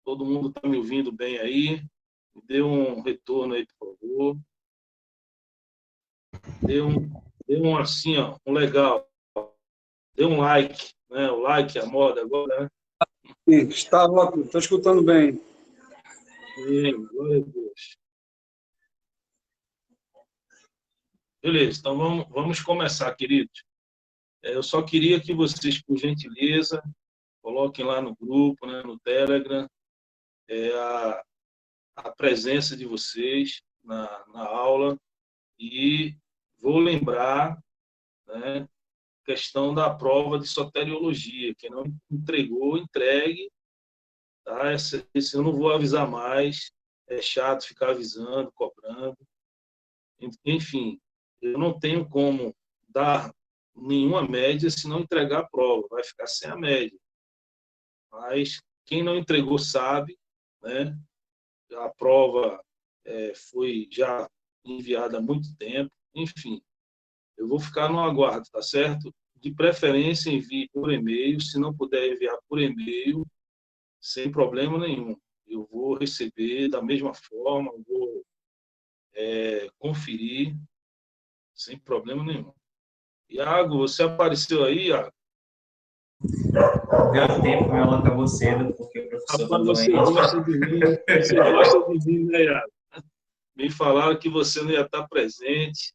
Todo mundo está me ouvindo bem aí? Me dê um retorno aí, por favor. Dê um assim, ó, um legal. Dê um like, né? O like é a moda agora, né? Sim, está ótimo, estou escutando bem. Sim, glória a Deus. Beleza, então vamos começar, queridos. Eu só queria que vocês, por gentileza, coloquem lá no grupo, né, no Telegram, a presença de vocês na aula, e vou lembrar, né, questão da prova de soteriologia. Quem não entregou, entregue. Tá? Esse eu não vou avisar mais. É chato ficar avisando, cobrando. Enfim, eu não tenho como dar nenhuma média se não entregar a prova. Vai ficar sem a média. Mas quem não entregou sabe, né? A prova foi já enviada há muito tempo. Enfim, eu vou ficar no aguardo, tá certo? De preferência, envie por e-mail. Se não puder enviar por e-mail, sem problema nenhum. Eu vou receber da mesma forma, vou conferir, sem problema nenhum. Iago, você apareceu aí, Iago? Deu tempo, ela acabou cedo, porque o professor está Rapaz, doente. você gosta de mim, né, Iago? Me falaram que você não ia estar presente,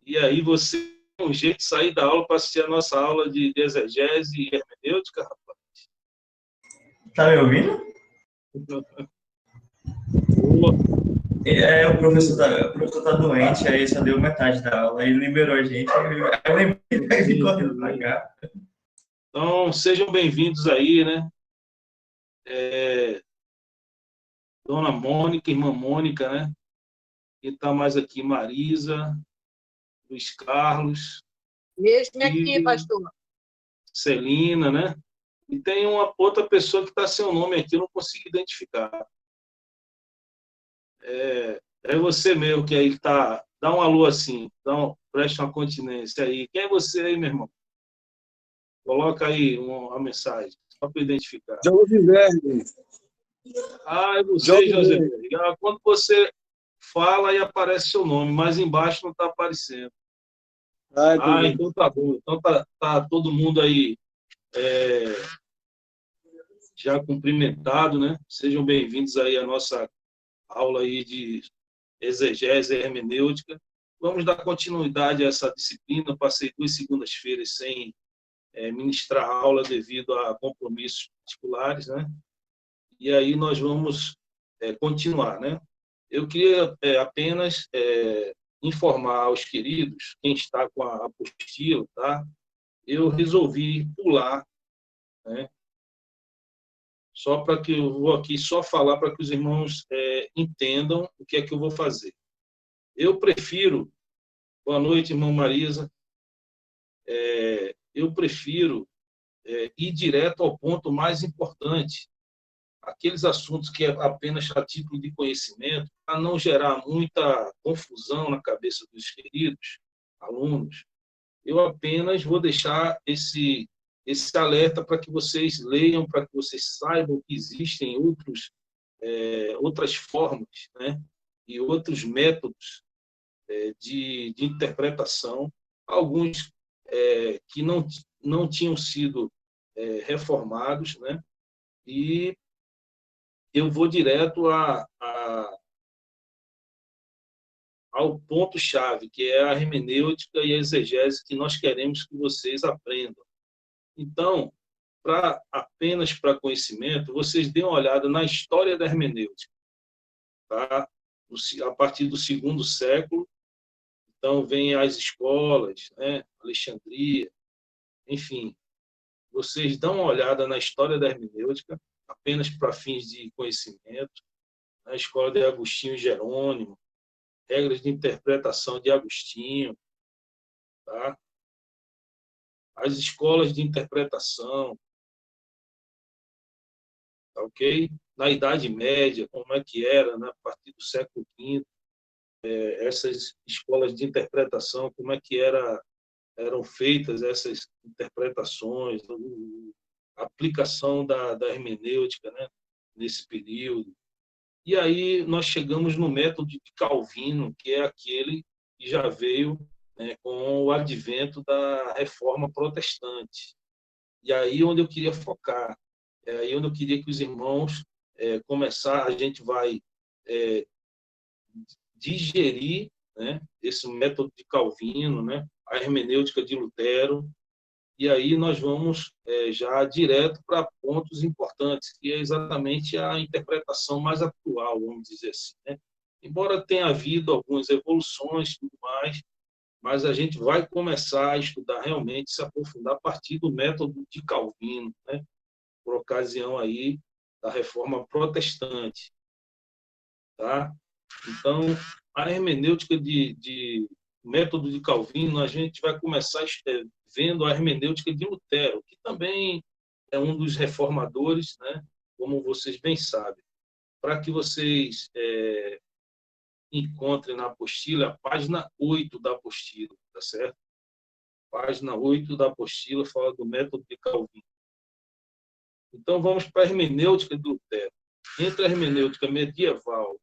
e aí você tem um jeito de sair da aula para assistir a nossa aula de exegese e hermenêutica, rapaz. Tá me ouvindo? Boa. O professor tá doente, aí só deu metade da aula, aí liberou a gente, aí eu lembrei, vim correndo pra cá. Então, sejam bem-vindos aí, né? Dona Mônica, irmã Mônica, né? Quem está mais aqui? Marisa, Luiz Carlos, Mesmo aqui, pastor. Celina, né? E tem uma outra pessoa que está sem o nome aqui, eu não consigo identificar. É você mesmo que aí está. Dá um alô assim, preste uma continência aí. Quem é você aí, meu irmão? Coloca aí uma mensagem, só para identificar. Josiverme. É você, José. Quando você fala, aí aparece seu nome, mas embaixo não está aparecendo. Então tá bom. Então tá todo mundo aí já cumprimentado, né? Sejam bem-vindos aí à nossa aula aí de exegese e hermenêutica. Vamos dar continuidade a essa disciplina. Passei 2 segundas-feiras sem ministrar aula devido a compromissos particulares, né? E aí nós vamos continuar, né? Eu queria apenas informar aos queridos, quem está com a apostila, tá? Eu resolvi pular, né? Só para que eu vou aqui só falar para que os irmãos entendam o que é que eu vou fazer. Eu prefiro, boa noite, irmã Marisa, eu prefiro ir direto ao ponto mais importante, aqueles assuntos que é apenas a título de conhecimento, para não gerar muita confusão na cabeça dos queridos alunos. Eu apenas vou deixar esse alerta para que vocês leiam, para que vocês saibam que existem outras formas, né, e outros métodos de interpretação, alguns que não tinham sido reformados, né, e eu vou direto ao ponto-chave, que é a hermenêutica e a exegese que nós queremos que vocês aprendam. Então, apenas para conhecimento, vocês deem uma olhada na história da hermenêutica, tá? A partir do 2º século. Então, vem as escolas, né? Alexandria, enfim. Vocês dão uma olhada na história da hermenêutica, apenas para fins de conhecimento, na escola de Agostinho e Jerônimo, regras de interpretação de Agostinho, tá? As escolas de interpretação, tá ok? Na Idade Média, como é que era, né? A partir do século V, essas escolas de interpretação, como é que eram feitas essas interpretações, aplicação da hermenêutica, né, nesse período. E aí nós chegamos no método de Calvino, que é aquele que já veio, né, com o advento da Reforma Protestante. E aí onde eu queria focar, é aí onde eu queria que os irmãos começar, a gente vai digerir, né, esse método de Calvino, né, a hermenêutica de Lutero, e aí nós vamos já direto para pontos importantes, que é exatamente a interpretação mais atual, vamos dizer assim, né? Embora tenha havido algumas evoluções e tudo mais, mas a gente vai começar a estudar realmente, se aprofundar a partir do método de Calvino, né? Por ocasião aí da Reforma Protestante, tá? Então, a hermenêutica de método de Calvino, a gente vai começar vendo a hermenêutica de Lutero, que também é um dos reformadores, né? Como vocês bem sabem. Para que vocês encontrem na apostila, a página 8 da apostila, tá certo? Página 8 da apostila fala do método de Calvino. Então, vamos para a hermenêutica de Lutero. Entre a hermenêutica medieval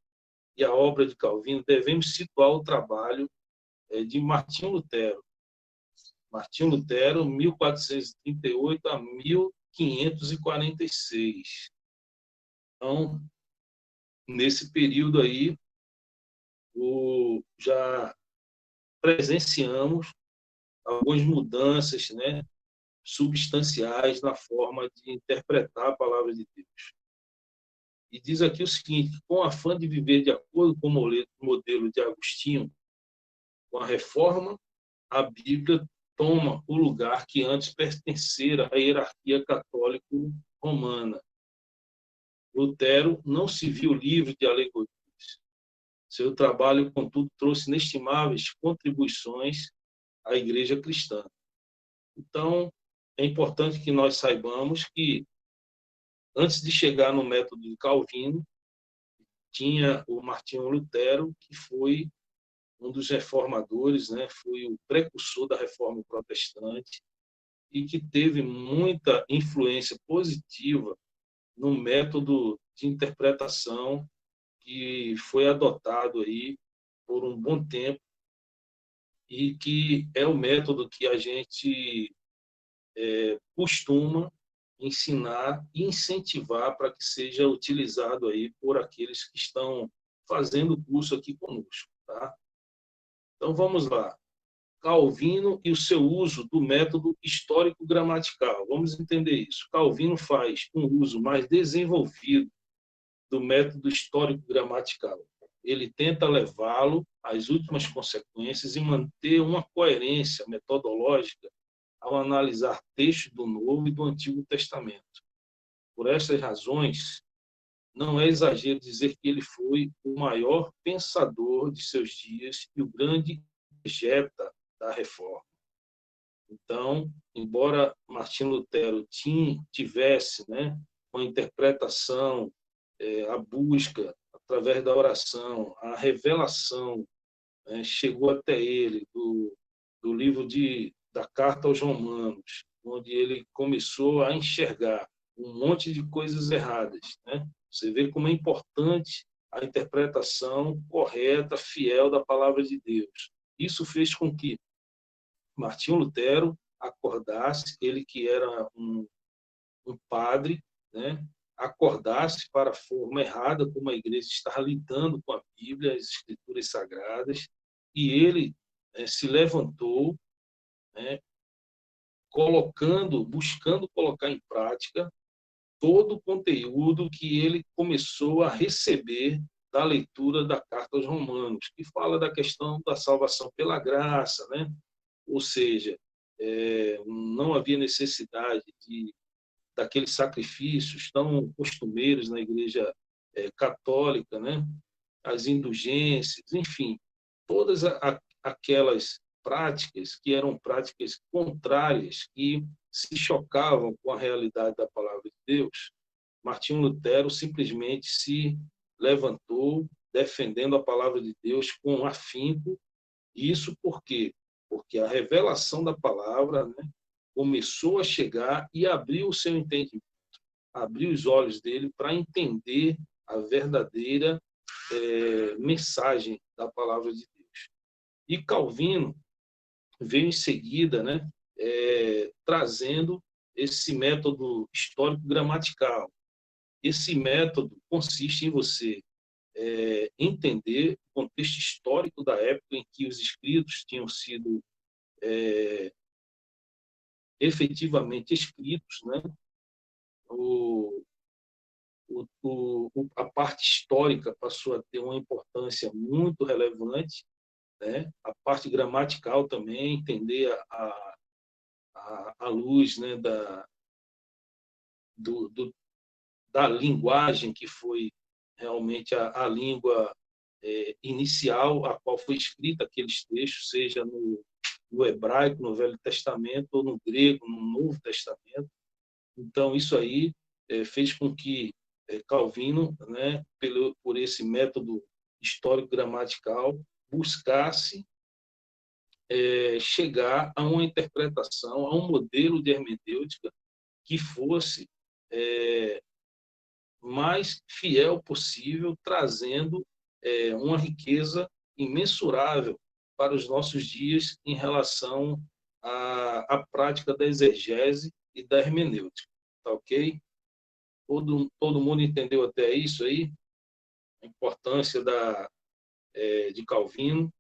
e a obra de Calvino, devemos situar o trabalho de Martinho Lutero. Martinho Lutero, 1438 a 1546. Então, nesse período aí, já presenciamos algumas mudanças, né, substanciais na forma de interpretar a palavra de Deus. E diz aqui o seguinte: com a fã de viver de acordo com o modelo de Agostinho, com a reforma, a Bíblia toma o lugar que antes pertencera à hierarquia católico-romana. Lutero não se viu livre de alegorias. Seu trabalho, contudo, trouxe inestimáveis contribuições à Igreja cristã. Então, é importante que nós saibamos que, antes de chegar no método de Calvino, tinha o Martinho Lutero, que foi um dos reformadores, né? Foi o precursor da Reforma Protestante e que teve muita influência positiva no método de interpretação que foi adotado aí por um bom tempo e que é o método que a gente costuma ensinar e incentivar para que seja utilizado aí por aqueles que estão fazendo o curso aqui conosco, tá? Então vamos lá. Calvino e o seu uso do método histórico-gramatical. Vamos entender isso. Calvino faz um uso mais desenvolvido do método histórico-gramatical. Ele tenta levá-lo às últimas consequências e manter uma coerência metodológica ao analisar textos do Novo e do Antigo Testamento. Por estas razões, não é exagero dizer que ele foi o maior pensador de seus dias e o grande exegeta da Reforma. Então, embora Martinho Lutero tivesse, né, uma interpretação, a busca através da oração, a revelação, né, chegou até ele do livro da Carta aos Romanos, onde ele começou a enxergar um monte de coisas erradas, né? Você vê como é importante a interpretação correta, fiel da palavra de Deus. Isso fez com que Martinho Lutero acordasse, ele que era um padre, né, acordasse para a forma errada como a igreja está lidando com a Bíblia, as Escrituras Sagradas, e ele se levantou, né, buscando colocar em prática todo o conteúdo que ele começou a receber da leitura da Carta aos Romanos, que fala da questão da salvação pela graça, né? Ou seja, não havia necessidade daqueles sacrifícios tão costumeiros na Igreja católica, né? As indulgências, enfim, todas aquelas práticas que eram práticas contrárias, que se chocavam com a realidade da palavra de Deus. Martinho Lutero simplesmente se levantou defendendo a palavra de Deus com afinco. Isso por quê? Porque a revelação da palavra, né, começou a chegar e abriu o seu entendimento, abriu os olhos dele para entender a verdadeira mensagem da palavra de Deus. E Calvino veio em seguida, né, trazendo esse método histórico-gramatical. Esse método consiste em você entender o contexto histórico da época em que os escritos tinham sido efetivamente escritos, né? A parte histórica passou a ter uma importância muito relevante, né? A parte gramatical também, entender a luz, né, da linguagem que foi realmente a língua inicial a qual foi escrita aqueles textos, seja no hebraico, no Velho Testamento, ou no grego, no Novo Testamento. Então, isso aí fez com que Calvino, né, por esse método histórico-gramatical, buscasse chegar a uma interpretação, a um modelo de hermenêutica que fosse mais fiel possível, trazendo uma riqueza imensurável para os nossos dias em relação à prática da exegese e da hermenêutica. Tá ok? Todo mundo entendeu até isso aí? A importância de Calvino.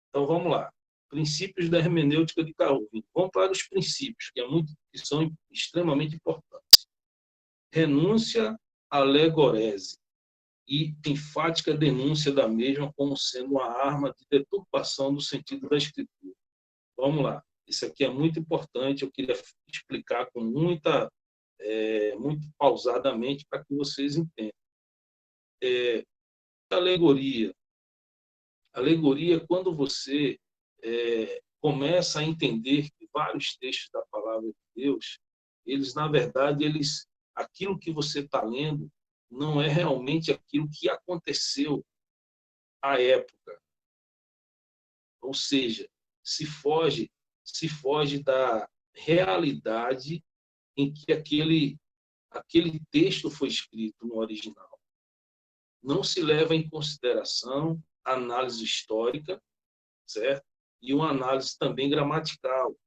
Então, vamos lá. Princípios da hermenêutica de Calvino. Vamos para os princípios, que são extremamente importantes. Renúncia à legorese e enfática denúncia da mesma como sendo uma arma de deturpação do sentido da Escritura. Vamos lá. Isso aqui é muito importante, eu queria explicar com muito pausadamente para que vocês entendam. Alegoria. Alegoria é quando você começa a entender que vários textos da palavra de Deus, eles, na verdade, aquilo que você está lendo não é realmente aquilo que aconteceu à época. Ou seja, se foge da realidade em que aquele texto foi escrito no original. Não se leva em consideração a análise histórica, certo? E uma análise também gramatical,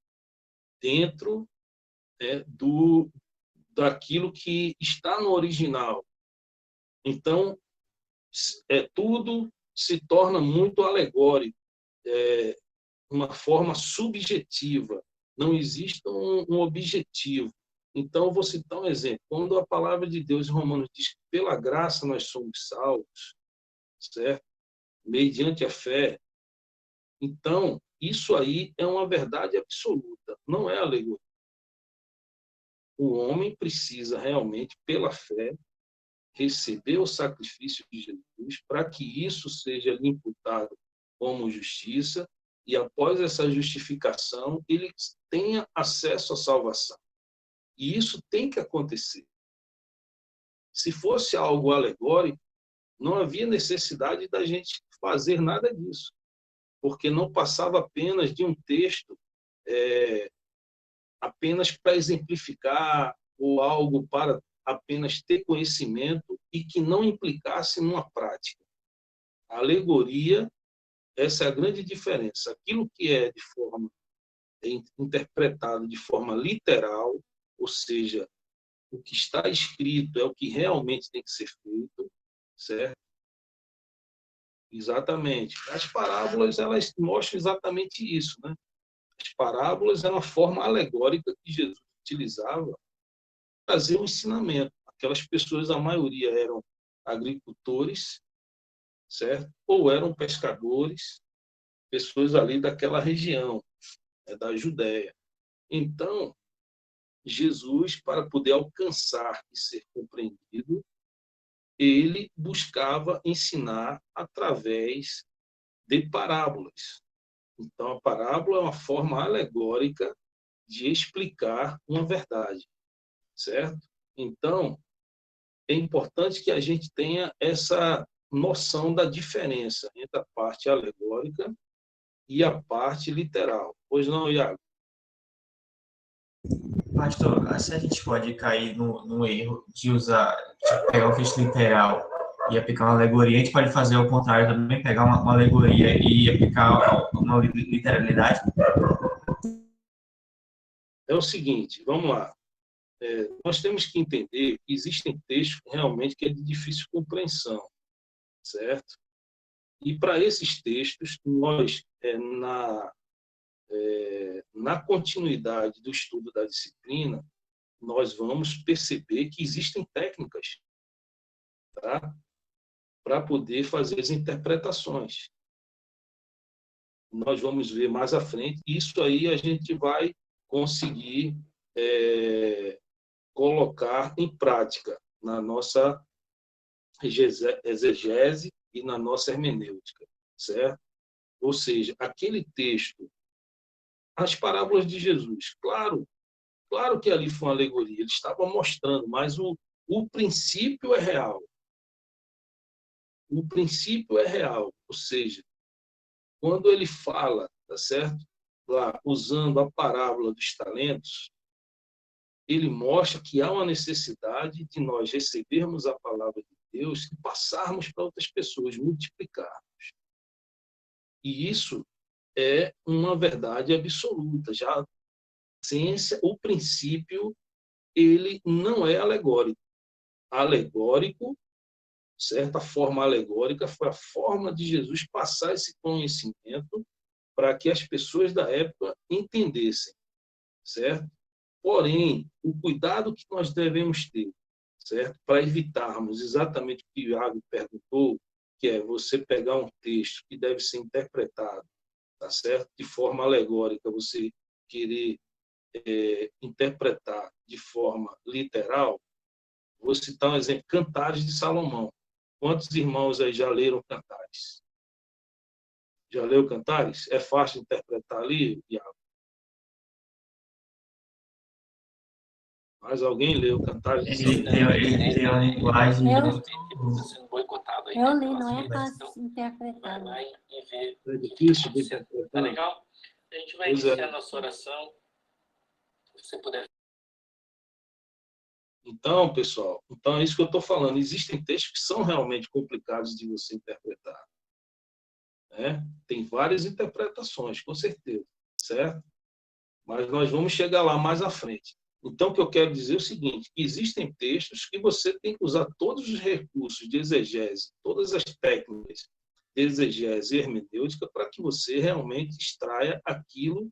dentro daquilo que está no original. Então, tudo se torna muito alegórico, uma forma subjetiva. Não existe um objetivo. Então, eu vou citar um exemplo. Quando a palavra de Deus em Romanos diz que pela graça nós somos salvos, certo? Mediante a fé. Então, isso aí é uma verdade absoluta, não é alegoria. O homem precisa realmente, pela fé, receber o sacrifício de Jesus para que isso seja lhe imputado como justiça e, após essa justificação, ele tenha acesso à salvação. E isso tem que acontecer. Se fosse algo alegórico, não havia necessidade da gente fazer nada disso, porque não passava apenas de um texto apenas para exemplificar ou algo para apenas ter conhecimento e que não implicasse numa prática. A alegoria, essa é a grande diferença. Aquilo que é interpretado de forma literal, ou seja, o que está escrito é o que realmente tem que ser feito, certo? Exatamente. As parábolas, elas mostram exatamente isso, né? As parábolas é uma forma alegórica que Jesus utilizava para trazer o ensinamento. Aquelas pessoas, a maioria eram agricultores, certo? Ou eram pescadores, pessoas ali daquela região, da Judéia. Então, Jesus, para poder alcançar e ser compreendido, ele buscava ensinar através de parábolas. Então, a parábola é uma forma alegórica de explicar uma verdade, certo? Então, é importante que a gente tenha essa noção da diferença entre a parte alegórica e a parte literal. Pois não, Iago? Pastor, se a gente pode cair no erro de usar, de pegar o texto literal e aplicar uma alegoria, a gente pode fazer o contrário também, pegar uma alegoria e aplicar uma literalidade? É o seguinte, vamos lá. Nós temos que entender que existem textos realmente que é de difícil compreensão, certo? E para esses textos, nós, na continuidade do estudo da disciplina, nós vamos perceber que existem técnicas, tá? Para poder fazer as interpretações. Nós vamos ver mais à frente. Isso aí a gente vai conseguir colocar em prática na nossa exegese e na nossa hermenêutica, certo? Ou seja, aquele texto, as parábolas de Jesus, claro que ali foi uma alegoria, ele estava mostrando, mas o princípio é real. O princípio é real, ou seja, quando ele fala, tá certo? Lá, usando a parábola dos talentos, ele mostra que há uma necessidade de nós recebermos a palavra de Deus e passarmos para outras pessoas, multiplicarmos. E isso é uma verdade absoluta. Já a ciência, o princípio, ele não é alegórico. Alegórico, certa forma alegórica, foi a forma de Jesus passar esse conhecimento para que as pessoas da época entendessem, certo? Porém, o cuidado que nós devemos ter, certo? Para evitarmos exatamente o que o Iago perguntou, que é você pegar um texto que deve ser interpretado, tá certo? De forma alegórica, você querer interpretar de forma literal. Vou citar um exemplo, Cantares de Salomão. Quantos irmãos aí já leram Cantares? Já leu Cantares? É fácil interpretar ali, Iago? Mas alguém leu Cantares de Salomão? Ele tem uma linguagem muito... Eu li, não é fácil interpretar. É difícil de interpretar? Tá legal? A gente vai iniciar a nossa oração. Se você puder. Então, pessoal, é isso que eu estou falando. Existem textos que são realmente complicados de você interpretar. Né? Tem várias interpretações, com certeza, certo? Mas nós vamos chegar lá mais à frente. Então, o que eu quero dizer é o seguinte, que existem textos que você tem que usar todos os recursos de exegese, todas as técnicas de exegese e hermenêutica para que você realmente extraia aquilo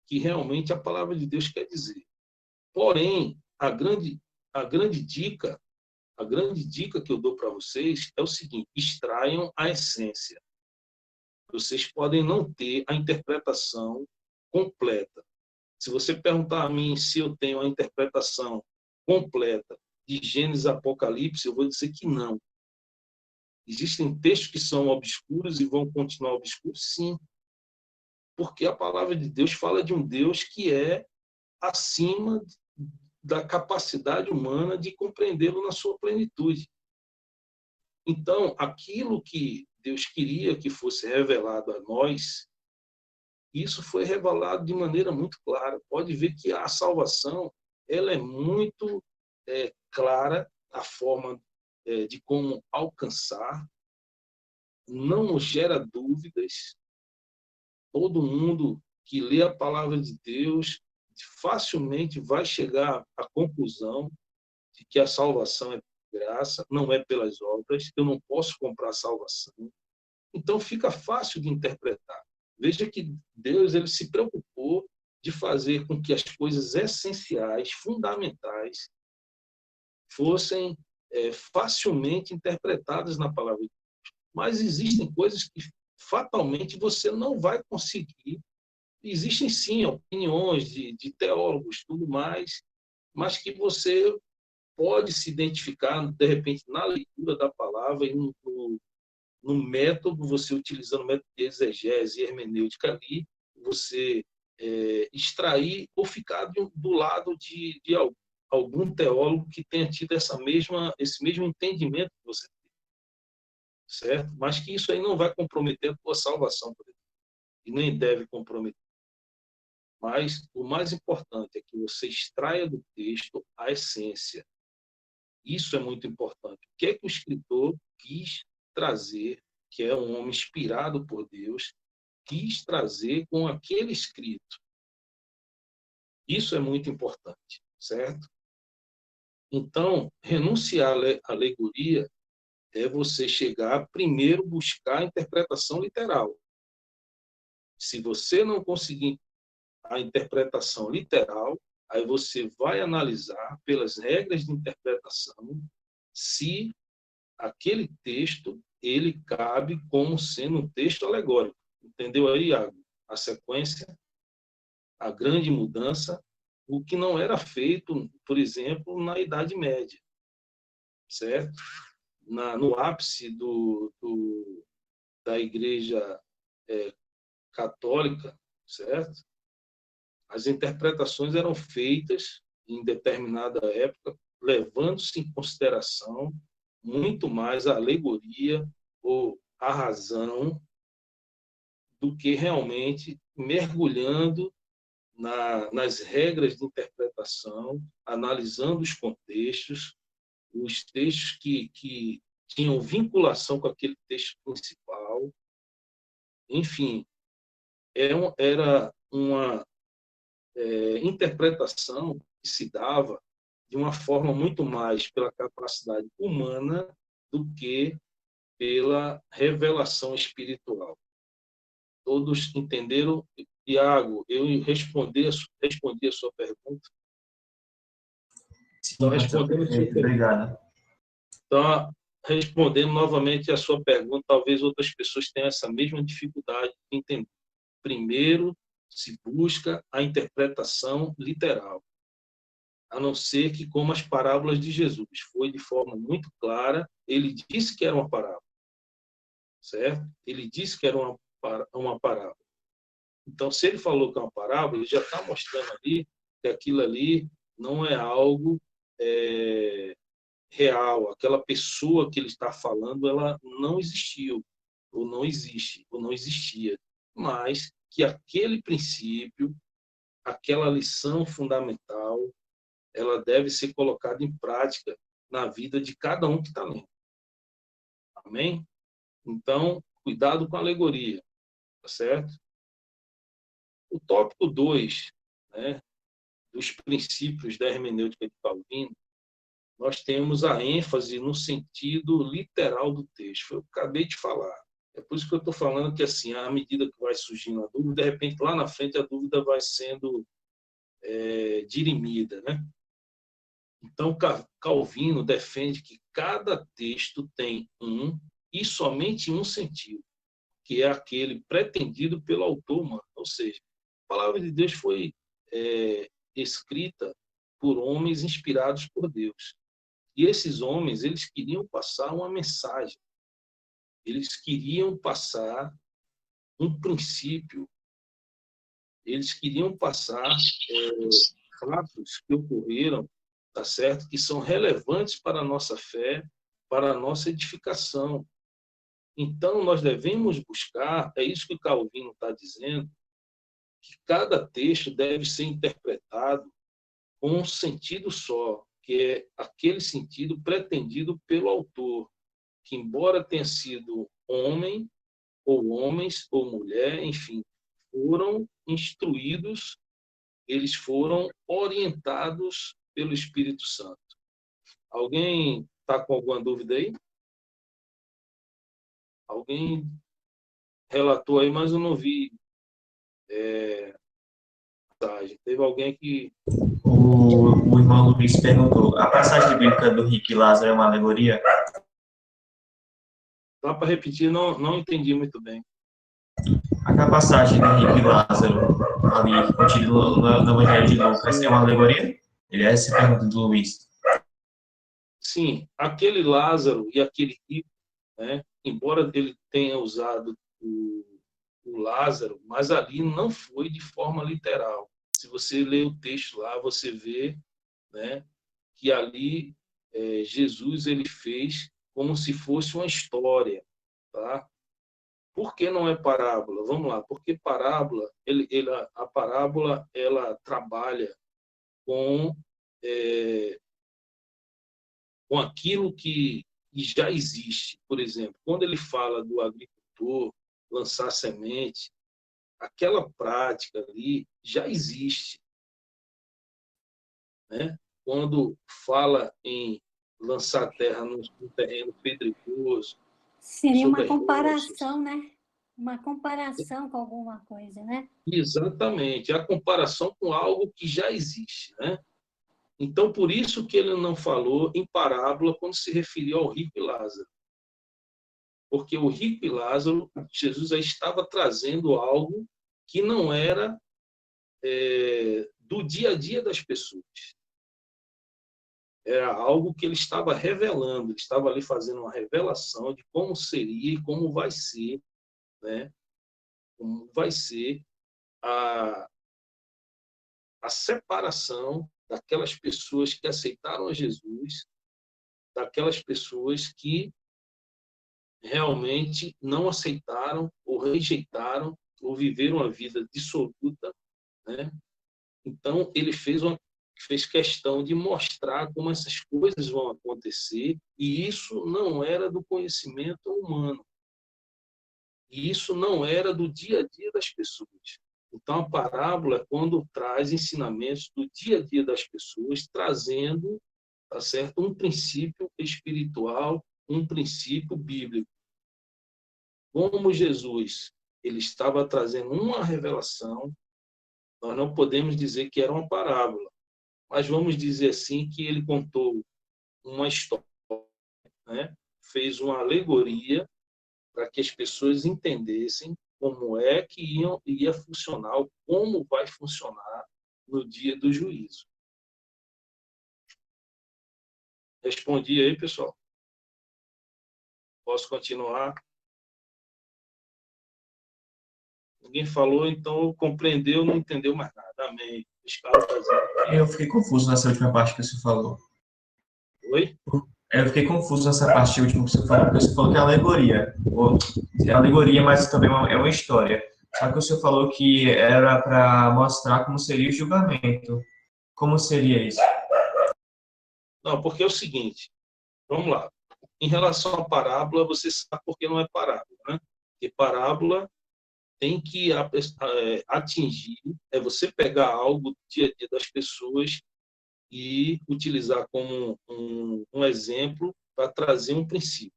que realmente a palavra de Deus quer dizer. Porém, a grande dica que eu dou para vocês é o seguinte: extraiam a essência. Vocês podem não ter a interpretação completa. Se você perguntar a mim se eu tenho a interpretação completa de Gênesis e Apocalipse, eu vou dizer que não. Existem textos que são obscuros e vão continuar obscuros? Sim. Porque a palavra de Deus fala de um Deus que é acima da capacidade humana de compreendê-lo na sua plenitude. Então, aquilo que Deus queria que fosse revelado a nós, isso foi revelado de maneira muito clara. Pode ver que a salvação ela é muito clara, a forma de como alcançar, não gera dúvidas. Todo mundo que lê a palavra de Deus facilmente vai chegar à conclusão de que a salvação é por graça, não é pelas obras, eu não posso comprar salvação. Então fica fácil de interpretar. Veja que Deus ele se preocupou de fazer com que as coisas essenciais, fundamentais, fossem facilmente interpretadas na palavra de Deus. Mas existem coisas que fatalmente você não vai conseguir. Existem sim opiniões de teólogos, tudo mais, mas que você pode se identificar, de repente, na leitura da palavra e no método, você utilizando o método de exegese e hermenêutica ali, você extrair ou ficar do lado de algum teólogo que tenha tido esse mesmo entendimento que você tem, certo? Mas que isso aí não vai comprometer a tua salvação, por exemplo, e nem deve comprometer. Mas o mais importante é que você extraia do texto a essência. Isso é muito importante. O que é que o escritor quis trazer, que é um homem inspirado por Deus, quis trazer com aquele escrito? Isso é muito importante, certo? Então, renunciar à alegoria é você chegar primeiro buscar a interpretação literal. Se você não conseguir a interpretação literal, aí você vai analisar pelas regras de interpretação se aquele texto ele cabe como sendo um texto alegórico. Entendeu aí, Iago? A sequência, a grande mudança, o que não era feito, por exemplo, na Idade Média, certo? No ápice da Igreja católica, certo? As interpretações eram feitas em determinada época, levando-se em consideração muito mais a alegoria ou a razão do que realmente mergulhando nas regras de interpretação, analisando os contextos, os textos que tinham vinculação com aquele texto principal. Enfim, era uma interpretação que se dava de uma forma muito mais pela capacidade humana do que pela revelação espiritual. Todos entenderam? Iago, eu respondi a sua pergunta. Sim, obrigado. Então, respondendo novamente a sua pergunta, talvez outras pessoas tenham essa mesma dificuldade de entender. Primeiro, se busca a interpretação literal, a não ser que, como as parábolas de Jesus, foi de forma muito clara, ele disse que era uma parábola, certo? Ele disse que era uma parábola. Então, se ele falou que é uma parábola, ele já está mostrando ali que aquilo ali não é algo real. Aquela pessoa que ele está falando, ela não existiu, ou não existe, ou não existia. Mas que aquele princípio, aquela lição fundamental, ela deve ser colocada em prática na vida de cada um que está lendo. Amém? Então, cuidado com a alegoria, tá certo? O tópico 2, né, dos princípios da hermenêutica de Calvino, nós temos a ênfase no sentido literal do texto. Eu acabei de falar. É por isso que eu estou falando que, assim, à medida que vai surgindo a dúvida, de repente, lá na frente, a dúvida vai sendo dirimida, né? Então, Calvino defende que cada texto tem um e somente um sentido, que é aquele pretendido pelo autor humano. Ou seja, a palavra de Deus foi escrita por homens inspirados por Deus. E esses homens, eles queriam passar uma mensagem. Eles queriam passar um princípio. Eles queriam passar fatos que ocorreram, tá certo? Que são relevantes para a nossa fé, para a nossa edificação. Então, nós devemos buscar, é isso que Calvino está dizendo, que cada texto deve ser interpretado com um sentido só, que é aquele sentido pretendido pelo autor, que embora tenha sido homem, ou homens, ou mulher, enfim, foram instruídos, eles foram orientados pelo Espírito Santo. Alguém está com alguma dúvida aí? Alguém relatou aí, mas eu não vi mensagem. Teve alguém que... O irmão Luiz perguntou, a passagem bíblica do Rick e Lázaro é uma alegoria? Dá para repetir, não entendi muito bem. Aquela passagem do Rick e Lázaro, ali, contida no Evangelho de Lucas, é uma alegoria? Ele é essa pergunta do Luiz. Sim, aquele Lázaro e aquele rico, né, embora ele tenha usado o Lázaro, mas ali não foi de forma literal. Se você lê o texto lá, você vê, né, que ali Jesus ele fez como se fosse uma história, tá? Por que não é parábola? Vamos lá, porque parábola, a parábola ela trabalha com, com aquilo que já existe. Por exemplo, quando ele fala do agricultor lançar semente, aquela prática ali já existe, né? Quando fala em lançar terra num terreno pedregoso, Seria uma sobre as rochas. comparação, né? Uma comparação com alguma coisa, né? Exatamente, a comparação com algo que já existe, né? Então, por isso que ele não falou em parábola quando se referiu ao rico e Lázaro. Porque o rico e Lázaro, Jesus já estava trazendo algo que não era do dia a dia das pessoas. Era algo que ele estava revelando, ele estava ali fazendo uma revelação de como seria e como vai ser, né? Como vai ser a separação daquelas pessoas que aceitaram a Jesus, daquelas pessoas que realmente não aceitaram ou rejeitaram ou viveram a vida dissoluta, né? Então, ele fez questão de mostrar como essas coisas vão acontecer, e isso não era do conhecimento humano. E isso não era do dia a dia das pessoas. Então, a parábola é quando traz ensinamentos do dia a dia das pessoas, trazendo, tá certo, um princípio espiritual, um princípio bíblico. Como Jesus ele estava trazendo uma revelação, nós não podemos dizer que era uma parábola, mas vamos dizer assim que ele contou uma história, né? Fez uma alegoria para que as pessoas entendessem como é que ia funcionar, como vai funcionar no dia do juízo. Respondi aí, pessoal? Posso continuar? Ninguém falou, então compreendeu, não entendeu mais nada. Amém. Eu fiquei confuso nessa última parte que você falou. Oi? Eu fiquei confuso nessa parte última que você falou, porque você falou que é alegoria. É alegoria, mas também é uma história. Só que o senhor falou que era para mostrar como seria o julgamento. Como seria isso? Não, porque é o seguinte, vamos lá. Em relação à parábola, você sabe por que não é parábola, né? Porque parábola tem que atingir, é você pegar algo do dia a dia das pessoas e utilizar como um exemplo para trazer um princípio.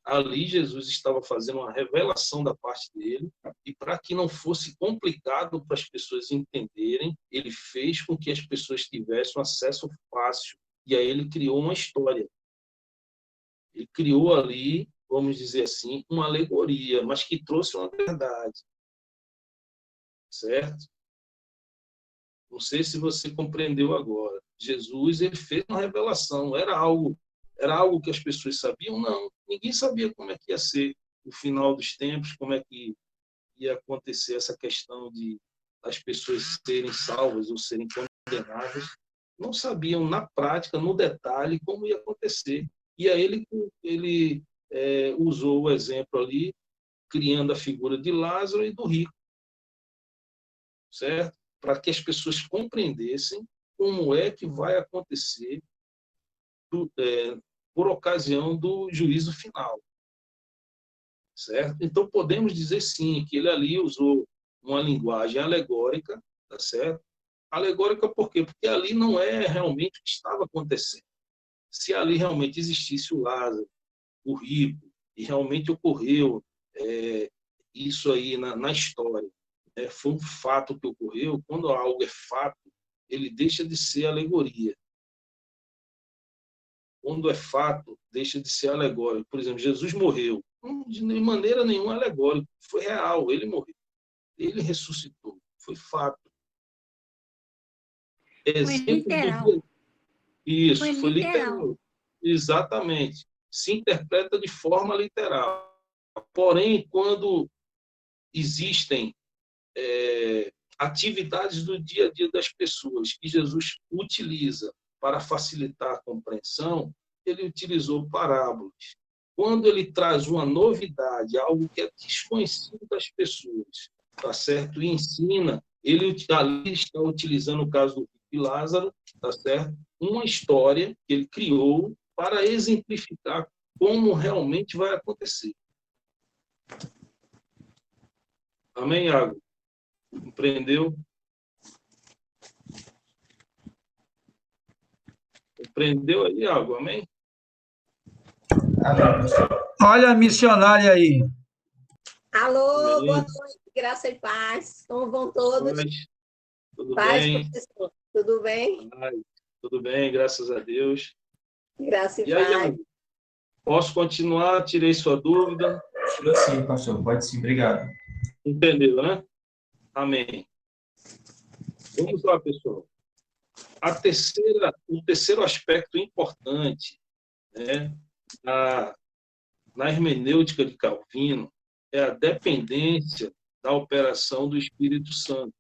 Ali Jesus estava fazendo uma revelação da parte dele, e para que não fosse complicado para as pessoas entenderem, ele fez com que as pessoas tivessem um acesso fácil, e aí ele criou uma história. Ele criou ali, vamos dizer assim, uma alegoria, mas que trouxe uma verdade. Certo? Não sei se você compreendeu agora. Jesus ele fez uma revelação. Era algo que as pessoas sabiam? Não. Ninguém sabia como é que ia ser o final dos tempos, como é que ia acontecer essa questão de as pessoas serem salvas ou serem condenadas. Não sabiam na prática, no detalhe, como ia acontecer. E aí ele usou o exemplo ali, criando a figura de Lázaro e do rico, certo? Para que as pessoas compreendessem como é que vai acontecer por ocasião do juízo final, certo? Então, podemos dizer, sim, que ele ali usou uma linguagem alegórica, tá certo? Alegórica por quê? Porque ali não é realmente o que estava acontecendo. Se ali realmente existisse o Lázaro, o rico, e realmente ocorreu isso aí na história, foi um fato que ocorreu, quando algo é fato, ele deixa de ser alegoria. Quando é fato, deixa de ser alegórico. Por exemplo, Jesus morreu. De maneira nenhuma alegórico. Foi real, ele morreu. Ele ressuscitou. Foi fato. Foi literal. Isso, foi literal. Exatamente. Se interpreta de forma literal. Porém, quando existem atividades do dia a dia das pessoas que Jesus utiliza para facilitar a compreensão, ele utilizou parábolas. quando ele traz uma novidade, algo que é desconhecido das pessoas, tá certo? E ensina, ele ali está utilizando o caso do rico e Lázaro, tá certo? Uma história que ele criou para exemplificar como realmente vai acontecer. Amém, Iago? Compreendeu? Compreendeu aí, Iago? Amém? Olha a missionária aí. Alô, Amém. boa noite, graça e paz. Como vão todos? Tudo Paz, bem? professor. Tudo bem? Tudo bem, graças a Deus. Graça e E aí, paz. Iago? Posso continuar? Tirei sua dúvida. Sim, pastor, pode sim, obrigado. Entendeu, né? Amém. Vamos lá, pessoal. O terceiro aspecto importante, né, na hermenêutica de Calvino é a dependência da operação do Espírito Santo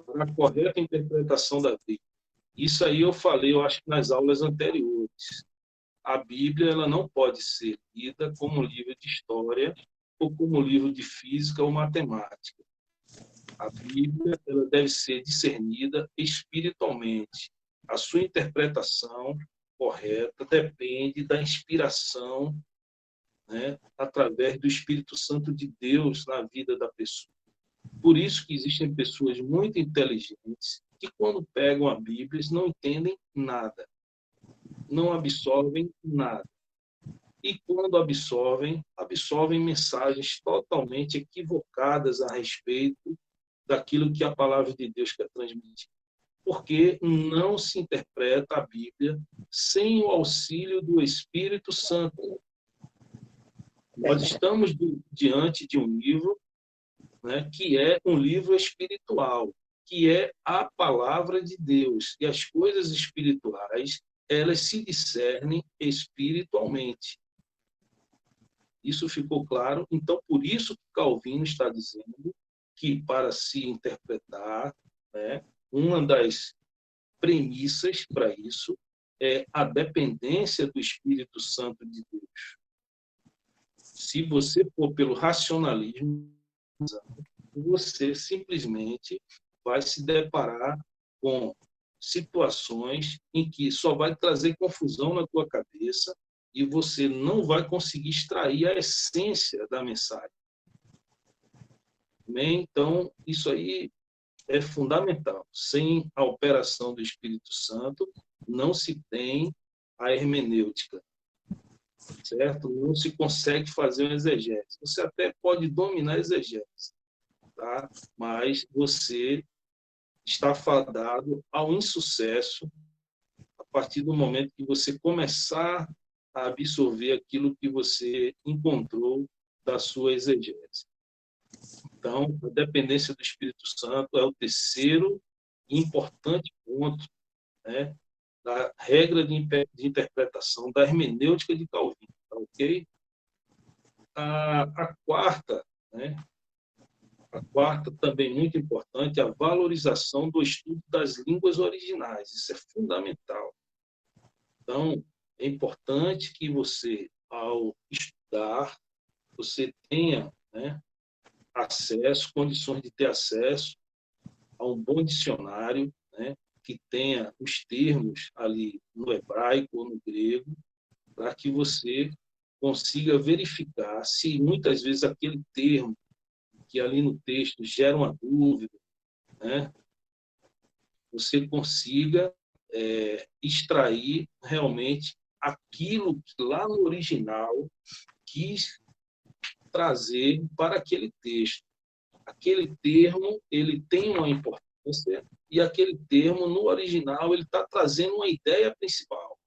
para a correta interpretação da Bíblia. Isso aí eu falei, eu acho que nas aulas anteriores. A Bíblia ela não pode ser lida como livro de história ou como livro de física ou matemática. A Bíblia ela deve ser discernida espiritualmente. A sua interpretação correta depende da inspiração, né, através do Espírito Santo de Deus na vida da pessoa. Por isso que existem pessoas muito inteligentes que, quando pegam a Bíblia, não entendem nada, não absorvem nada. E quando absorvem mensagens totalmente equivocadas a respeito daquilo que a palavra de Deus quer transmitir. Porque não se interpreta a Bíblia sem o auxílio do Espírito Santo. Nós estamos diante de um livro, né, que é um livro espiritual, que é a palavra de Deus. E as coisas espirituais, elas se discernem espiritualmente. Isso ficou claro? Então, por isso que Calvino está dizendo que, para se interpretar, né, uma das premissas para isso é a dependência do Espírito Santo de Deus. Se você for pelo racionalismo, você simplesmente vai se deparar com situações em que só vai trazer confusão na tua cabeça e você não vai conseguir extrair a essência da mensagem. Bem, então, isso aí é fundamental. Sem a operação do Espírito Santo, não se tem a hermenêutica, certo? Não se consegue fazer uma exegese. Você até pode dominar a exegese, tá? Mas você está fadado ao insucesso a partir do momento que você começar a absorver aquilo que você encontrou da sua exegese. Então, a dependência do Espírito Santo é o terceiro importante ponto, né, da regra de interpretação da hermenêutica de Calvino. Tá, ok? A quarta, né, a quarta também muito importante, é a valorização do estudo das línguas originais. Isso é fundamental. Então, é importante que você, ao estudar, você tenha, né, acesso, condições de ter acesso a um bom dicionário, né, que tenha os termos ali no hebraico ou no grego, para que você consiga verificar se muitas vezes aquele termo que ali no texto gera uma dúvida, né, você consiga extrair realmente aquilo que lá no original quis trazer para aquele texto. Aquele termo ele tem uma importância e aquele termo no original ele está trazendo uma ideia principal.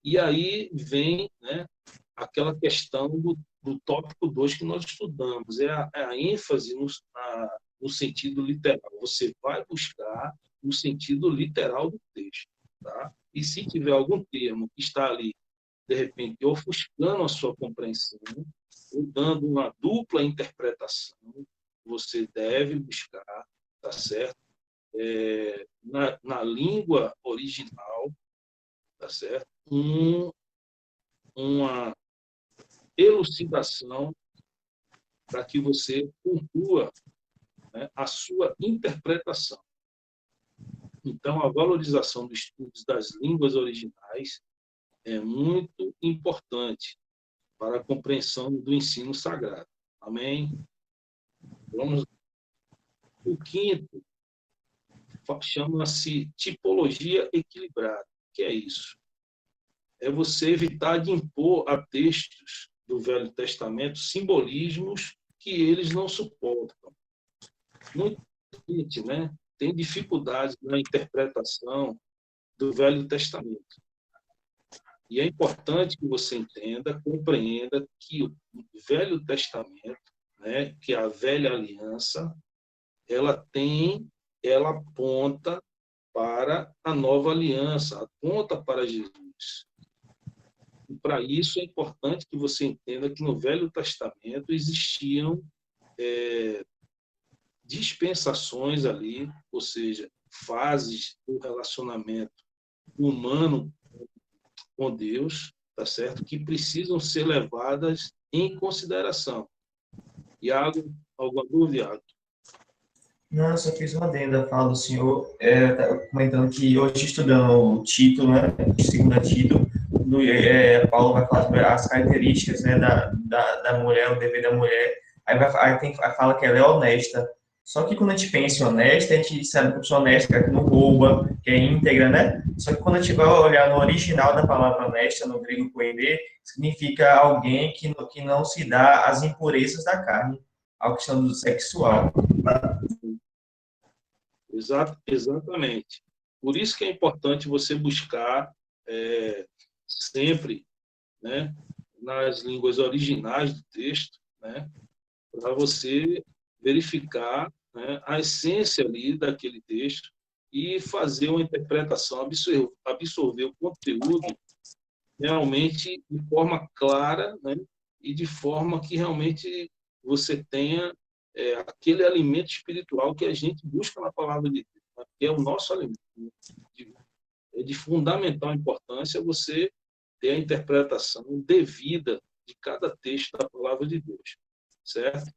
E aí vem, né, aquela questão do tópico 2 que nós estudamos, é a ênfase no sentido literal. Você vai buscar no sentido literal do texto. Tá? E se tiver algum termo que está ali, de repente, ofuscando a sua compreensão, ou dando uma dupla interpretação, você deve buscar, tá certo? Na língua original, tá certo? Uma elucidação para que você conclua, né, a sua interpretação. Então, a valorização dos estudos das línguas originais é muito importante para a compreensão do ensino sagrado. Amém? Vamos. O quinto chama-se tipologia equilibrada. O que é isso? É você evitar de impor a textos do Velho Testamento simbolismos que eles não suportam. Muita gente, né, tem dificuldades na interpretação do Velho Testamento. E é importante que você entenda, compreenda que o Velho Testamento, né, que é a velha aliança, ela aponta para a nova aliança, aponta para Jesus. E para isso é importante que você entenda que no Velho Testamento existiam dispensações ali, ou seja, fases do relacionamento humano com Deus, tá certo? Que precisam ser levadas em consideração. Iago, alguma dúvida, Iago? Não, eu só fiz uma adenda, fala do senhor, comentando que hoje estudando o título, né, segunda título, Paulo vai falar sobre as características, né, da mulher, o dever da mulher, aí fala que ela é honesta. Só que quando a gente pensa em honesta, a gente sabe que a pessoa honesta, que não rouba, que é íntegra, né? Só que quando a gente vai olhar no original da palavra honesta, no grego koine, significa alguém que não se dá às impurezas da carne, a questão do sexual. Exatamente. Por isso que é importante você buscar sempre, né, nas línguas originais do texto, né, para você verificar, né, a essência ali daquele texto e fazer uma interpretação, absorver o conteúdo realmente de forma clara, né, e de forma que realmente você tenha aquele alimento espiritual que a gente busca na palavra de Deus, né, que é o nosso alimento. É de fundamental importância você ter a interpretação devida de cada texto da palavra de Deus, certo?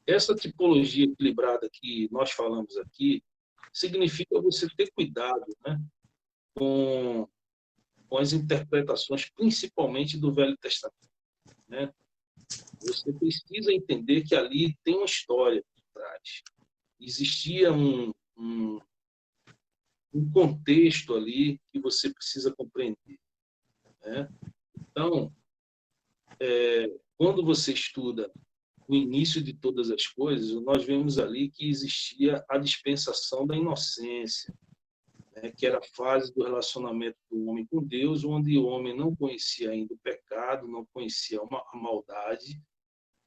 Essa tipologia equilibrada que nós falamos aqui significa você ter cuidado, né, com as interpretações, principalmente do Velho Testamento, né? Você precisa entender que ali tem uma história por trás. Existia um contexto ali que você precisa compreender, né? Então, quando você estuda o início de todas as coisas, nós vemos ali que existia a dispensação da inocência, né, que era a fase do relacionamento do homem com Deus, onde o homem não conhecia ainda o pecado, não conhecia a maldade,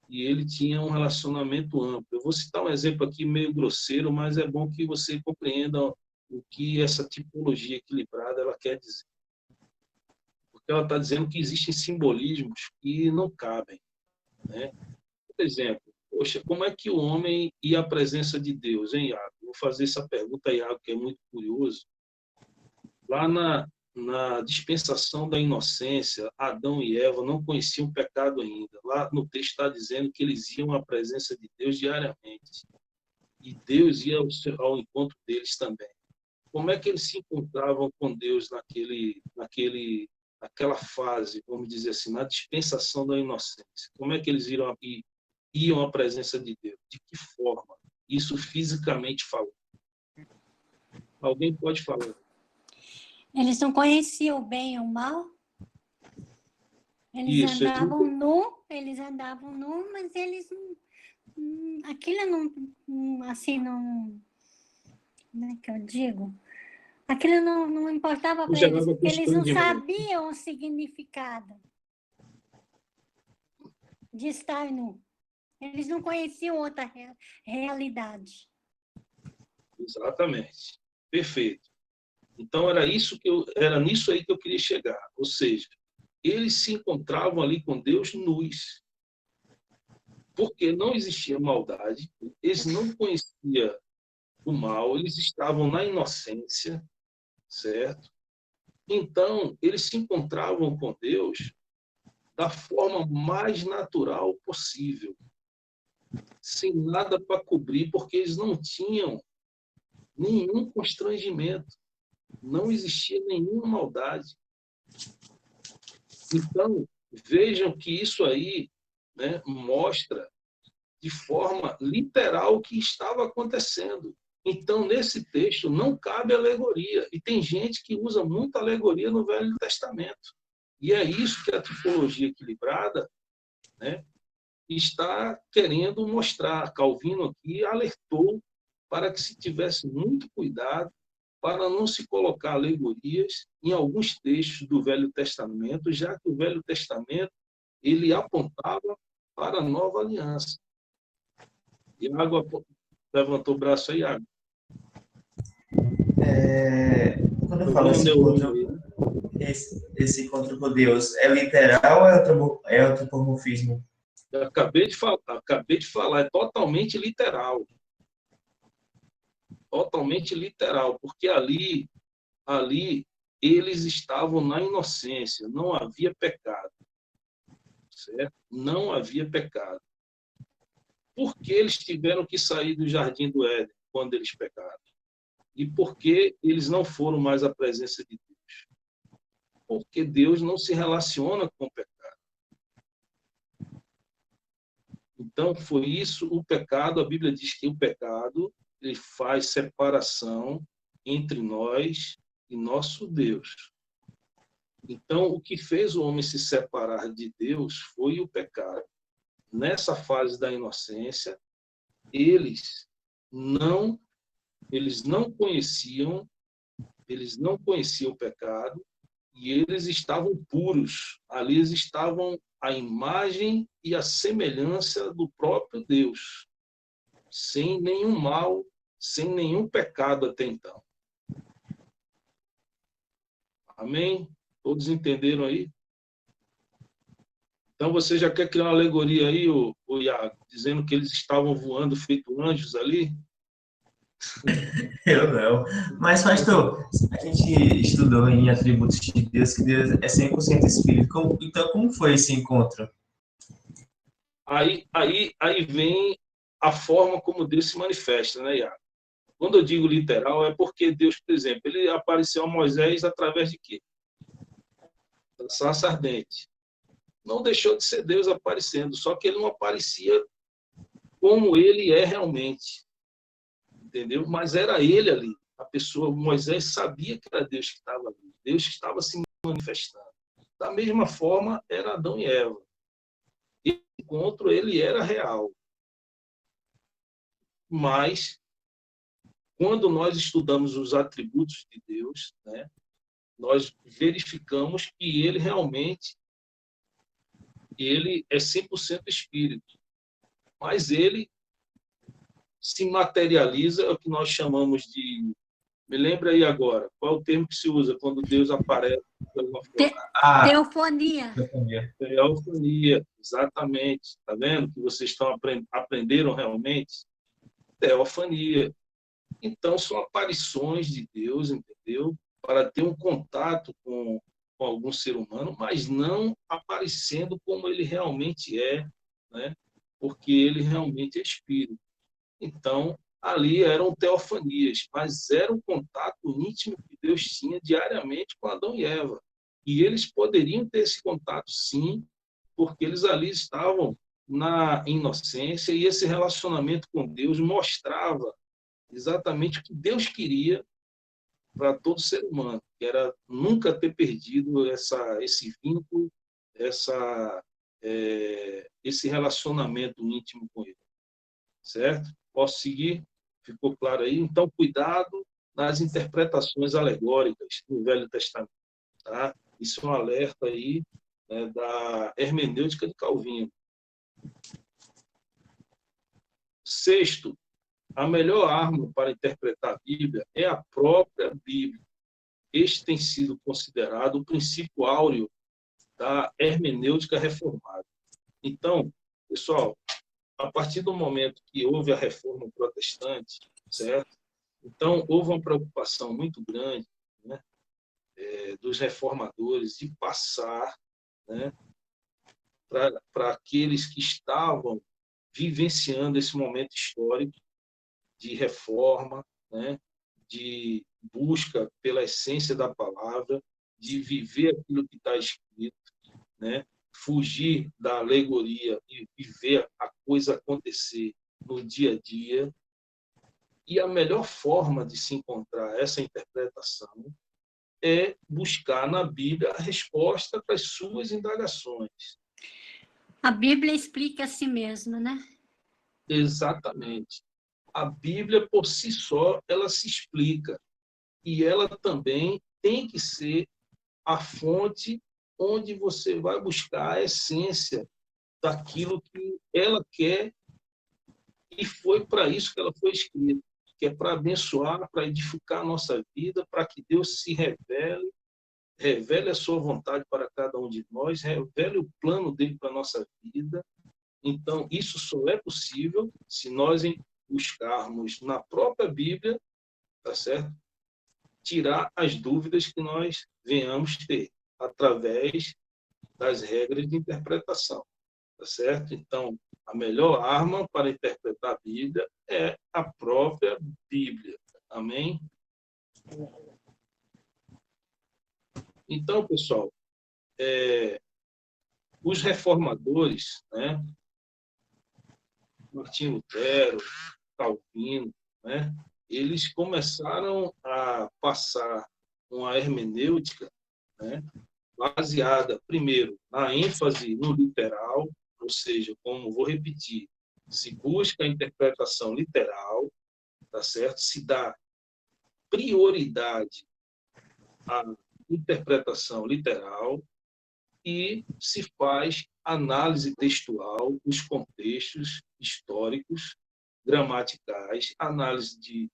e ele tinha um relacionamento amplo. Eu vou citar um exemplo aqui meio grosseiro, mas é bom que você compreenda o que essa tipologia equilibrada ela quer dizer. Porque ela está dizendo que existem simbolismos que não cabem, né? Por exemplo, poxa, como é que o homem e a presença de Deus, hein, Iago? Vou fazer essa pergunta a Iago, que é muito curioso. Lá na dispensação da inocência, Adão e Eva não conheciam o pecado ainda. Lá no texto está dizendo que eles iam à presença de Deus diariamente. E Deus ia ao encontro deles também. Como é que eles se encontravam com Deus naquela fase, vamos dizer assim, na dispensação da inocência? Como é que eles iam à presença de Deus? De que forma? Isso fisicamente falando. Alguém pode falar? Eles não conheciam o bem e o mal? Eles andavam nu, mas eles aquilo não, assim, não, como é que eu digo? Aquilo não importava para eles, porque eles não sabiam o significado de estar nu. Eles não conheciam outra realidade. Exatamente. Perfeito. Então, era nisso aí que eu queria chegar. Ou seja, eles se encontravam ali com Deus nus. Porque não existia maldade, eles não conheciam o mal, eles estavam na inocência, certo? Então, eles se encontravam com Deus da forma mais natural possível, sem nada para cobrir, porque eles não tinham nenhum constrangimento, não existia nenhuma maldade. Então, vejam que isso aí, né, mostra de forma literal o que estava acontecendo. Então, nesse texto, não cabe alegoria. E tem gente que usa muita alegoria no Velho Testamento. E é isso que a tipologia equilibrada, né, está querendo mostrar. Calvino aqui alertou para que se tivesse muito cuidado para não se colocar alegorias em alguns textos do Velho Testamento, já que o Velho Testamento ele apontava para a nova aliança. Iago levantou o braço aí, Iago. Quando eu falo esse encontro com Deus, é literal ou é antropomorfismo? Eu acabei de falar, é totalmente literal. Totalmente literal, porque ali eles estavam na inocência, não havia pecado. Certo? Não havia pecado. Por que eles tiveram que sair do jardim do Éden quando eles pecaram? E por que eles não foram mais à presença de Deus? Porque Deus não se relaciona com o pecado. Então, foi isso o pecado. A Bíblia diz que o pecado ele faz separação entre nós e nosso Deus. Então, o que fez o homem se separar de Deus foi o pecado. Nessa fase da inocência, eles não conheciam o pecado e eles estavam puros. Ali eles estavam a imagem e a semelhança do próprio Deus, sem nenhum mal, sem nenhum pecado até então. Amém? Todos entenderam aí? Então você já quer criar uma alegoria aí, o Iago, dizendo que eles estavam voando feito anjos ali? Eu não. Mas, pastor, a gente estudou em atributos de Deus, que Deus é 100% espírito. Então, como foi esse encontro? Aí vem a forma como Deus se manifesta, né, Iago? Quando eu digo literal, é porque Deus, por exemplo, ele apareceu a Moisés através de quê? Da sarça ardente. Não deixou de ser Deus aparecendo, só que ele não aparecia como ele é realmente. Entendeu? Mas era ele ali. A pessoa, Moisés sabia que era Deus que estava ali. Deus que estava se manifestando. Da mesma forma, era Adão e Eva. Esse encontro, ele era real. Mas, quando nós estudamos os atributos de Deus, né, nós verificamos que ele realmente ele é 100% espírito. Mas ele se materializa, é o que nós chamamos de... Me lembra aí agora, qual é o termo que se usa quando Deus aparece de alguma forma? Teofonia. Teofonia, exatamente. Está vendo que vocês estão aprenderam realmente? Teofania. Então, são aparições de Deus, entendeu? Para ter um contato com algum ser humano, mas não aparecendo como ele realmente é, né? Porque ele realmente é espírito. Então, ali eram teofanias, mas era um contato íntimo que Deus tinha diariamente com Adão e Eva. E eles poderiam ter esse contato, sim, porque eles ali estavam na inocência e esse relacionamento com Deus mostrava exatamente o que Deus queria para todo ser humano, que era nunca ter perdido esse vínculo, esse relacionamento íntimo com Ele. Certo? Posso seguir? Ficou claro aí? Então, cuidado nas interpretações alegóricas do Velho Testamento. Tá? Isso é um alerta aí, né, da hermenêutica de Calvino. Sexto, a melhor arma para interpretar a Bíblia é a própria Bíblia. Este tem sido considerado o princípio áureo da hermenêutica reformada. Então, pessoal, a partir do momento que houve a reforma protestante, certo? Então, houve uma preocupação muito grande, né, dos reformadores de passar, né, para aqueles que estavam vivenciando esse momento histórico de reforma, né, de busca pela essência da palavra, de viver aquilo que está escrito, né, fugir da alegoria e viver a coisa acontecer no dia a dia. E a melhor forma de se encontrar essa interpretação é buscar na Bíblia a resposta para as suas indagações. A Bíblia explica a si mesma, né? Exatamente. A Bíblia, por si só, ela se explica. E ela também tem que ser a fonte onde você vai buscar a essência daquilo que ela quer, e foi para isso que ela foi escrita, que é para abençoar, para edificar a nossa vida, para que Deus se revele a sua vontade para cada um de nós, revele o plano dele para a nossa vida. Então, isso só é possível se nós buscarmos na própria Bíblia, tá certo? Tirar as dúvidas que nós venhamos ter através das regras de interpretação, tá certo? Então, a melhor arma para interpretar a Bíblia é a própria Bíblia. Amém? Então, pessoal, os reformadores, né, Martinho Lutero, Calvino, né, eles começaram a passar uma hermenêutica, né, baseada, primeiro, na ênfase no literal, ou seja, como vou repetir, se busca a interpretação literal, tá certo? Se dá prioridade à interpretação literal e se faz análise textual dos contextos históricos, gramaticais, análise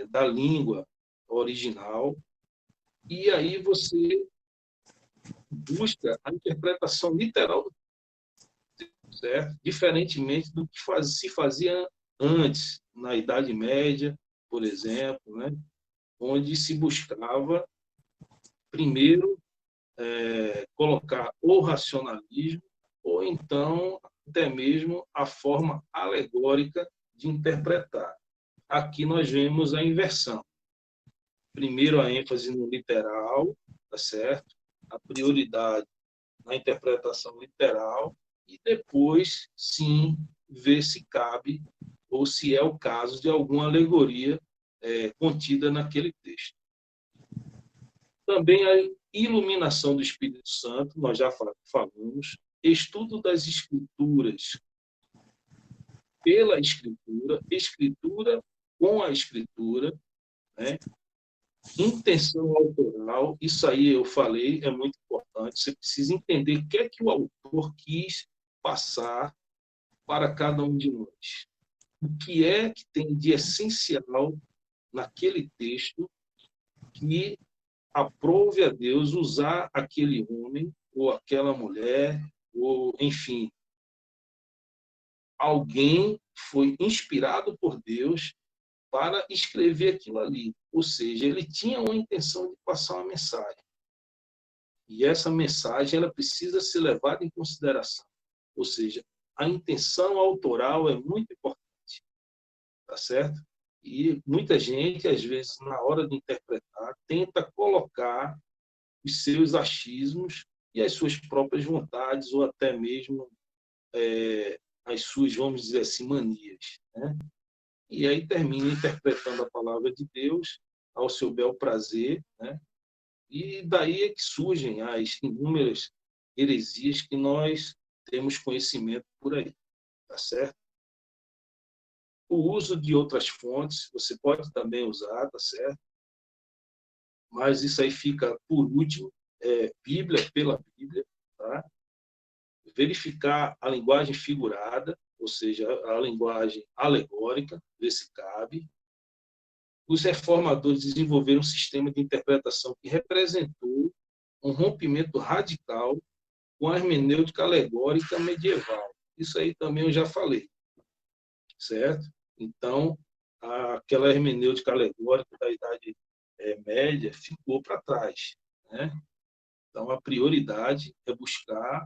da língua original, e aí você busca a interpretação literal, certo? Diferentemente do que se fazia antes, na Idade Média, por exemplo, né? Onde se buscava, primeiro, colocar o racionalismo, ou então até mesmo a forma alegórica de interpretar. Aqui nós vemos a inversão. Primeiro a ênfase no literal, tá certo? A prioridade na interpretação literal, e depois, sim, ver se cabe ou se é o caso de alguma alegoria contida naquele texto. Também a iluminação do Espírito Santo, nós já falamos, estudo das Escrituras pela Escritura, Escritura com a Escritura, né? Intenção autoral, isso aí eu falei, é muito importante. Você precisa entender o que é que o autor quis passar para cada um de nós. O que é que tem de essencial naquele texto que aprove a Deus usar aquele homem ou aquela mulher, ou, enfim, alguém foi inspirado por Deus para escrever aquilo ali. Ou seja, ele tinha uma intenção de passar uma mensagem. E essa mensagem ela precisa ser levada em consideração. Ou seja, a intenção autoral é muito importante. Tá certo? E muita gente, às vezes, na hora de interpretar, tenta colocar os seus achismos e as suas próprias vontades, ou até mesmo as suas, vamos dizer assim, manias, né? E aí termina interpretando a palavra de Deus ao seu bel prazer, né? E daí é que surgem as inúmeras heresias que nós temos conhecimento por aí, tá certo? O uso de outras fontes, você pode também usar, tá certo? Mas isso aí fica por último, Bíblia pela Bíblia, tá? Verificar a linguagem figurada, ou seja, a linguagem alegórica, ver se cabe. Os reformadores desenvolveram um sistema de interpretação que representou um rompimento radical com a hermenêutica alegórica medieval. Isso aí também eu já falei, certo? Então, aquela hermenêutica alegórica da Idade Média ficou para trás, né? Então, a prioridade é buscar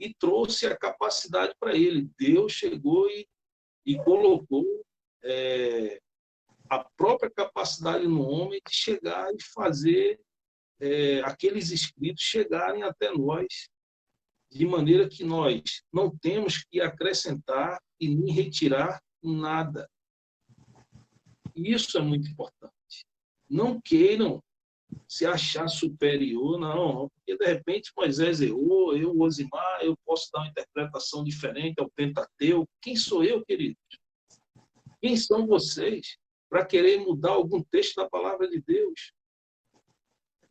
e trouxe a capacidade para ele. Deus chegou e colocou a própria capacidade no homem de chegar e fazer aqueles escritos chegarem até nós, de maneira que nós não temos que acrescentar e nem retirar nada. Isso é muito importante. Não queiram se achar superior, não, porque de repente Moisés errou, eu, Osimar, eu posso dar uma interpretação diferente ao Pentateuco. Quem sou eu, queridos? Quem são vocês para querer mudar algum texto da palavra de Deus?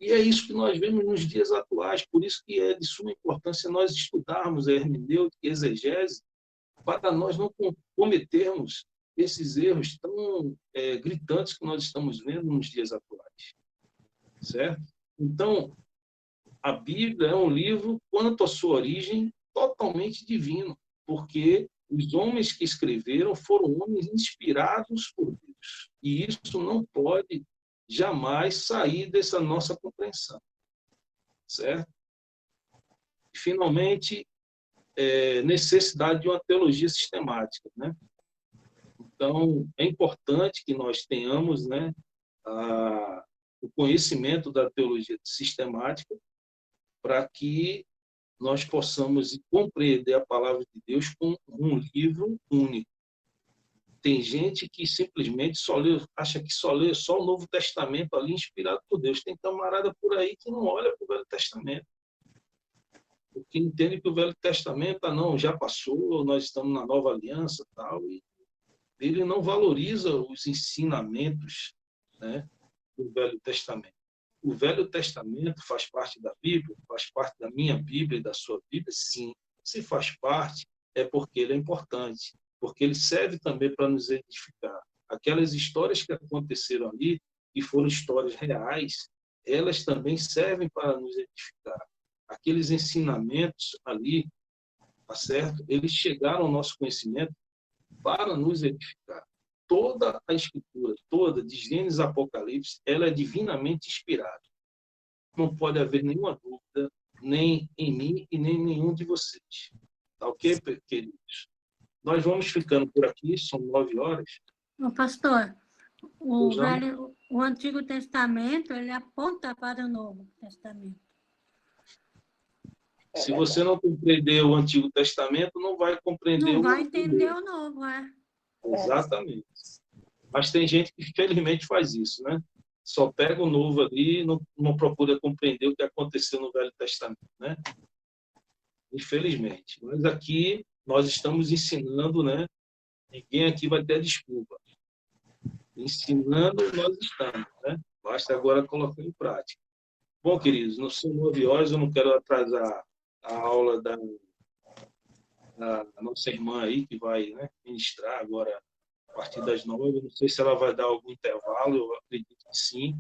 E é isso que nós vemos nos dias atuais, por isso que é de suma importância nós estudarmos a hermenêutica e exegese, para nós não cometermos esses erros tão gritantes que nós estamos vendo nos dias atuais. Certo? Então, a Bíblia é um livro, quanto à sua origem, totalmente divino, porque os homens que escreveram foram homens inspirados por Deus. E isso não pode jamais sair dessa nossa compreensão. Certo? E, finalmente, necessidade de uma teologia sistemática, né? Então, é importante que nós tenhamos, né, o conhecimento da teologia sistemática para que nós possamos compreender a palavra de Deus com um livro único. Tem gente que simplesmente acha que só lê só o Novo Testamento ali inspirado por Deus. Tem camarada por aí que não olha para o Velho Testamento. Porque entende que o Velho Testamento, não, já passou, nós estamos na Nova Aliança, tal, e ele não valoriza os ensinamentos, né, do Velho Testamento. O Velho Testamento faz parte da Bíblia, faz parte da minha Bíblia e da sua Bíblia, sim. Se faz parte, é porque ele é importante, porque ele serve também para nos edificar. Aquelas histórias que aconteceram ali, que foram histórias reais, elas também servem para nos edificar. Aqueles ensinamentos ali, tá certo? Eles chegaram ao nosso conhecimento para nos edificar. Toda a Escritura, toda, de Gênesis a Apocalipse, ela é divinamente inspirada. Não pode haver nenhuma dúvida, nem em mim e nem em nenhum de vocês. Tá ok, queridos? Nós vamos ficando por aqui, são 9 horas. Ô, pastor, o Antigo Testamento, ele aponta para o Novo Testamento. Se você não compreender o Antigo Testamento, não vai compreender não o vai Novo. entender o Novo, é. Exatamente. Mas tem gente que, felizmente, faz isso, né? Só pega o Novo ali e não procura compreender o que aconteceu no Velho Testamento, né? Infelizmente. Mas aqui nós estamos ensinando, né? Ninguém aqui vai ter desculpa. Ensinando, nós estamos, né? Basta agora colocar em prática. Bom, queridos, não são 9 horas, eu não quero atrasar a aula da nossa irmã aí, que vai, né, ministrar agora a partir das 9. Eu não sei se ela vai dar algum intervalo, eu acredito que sim.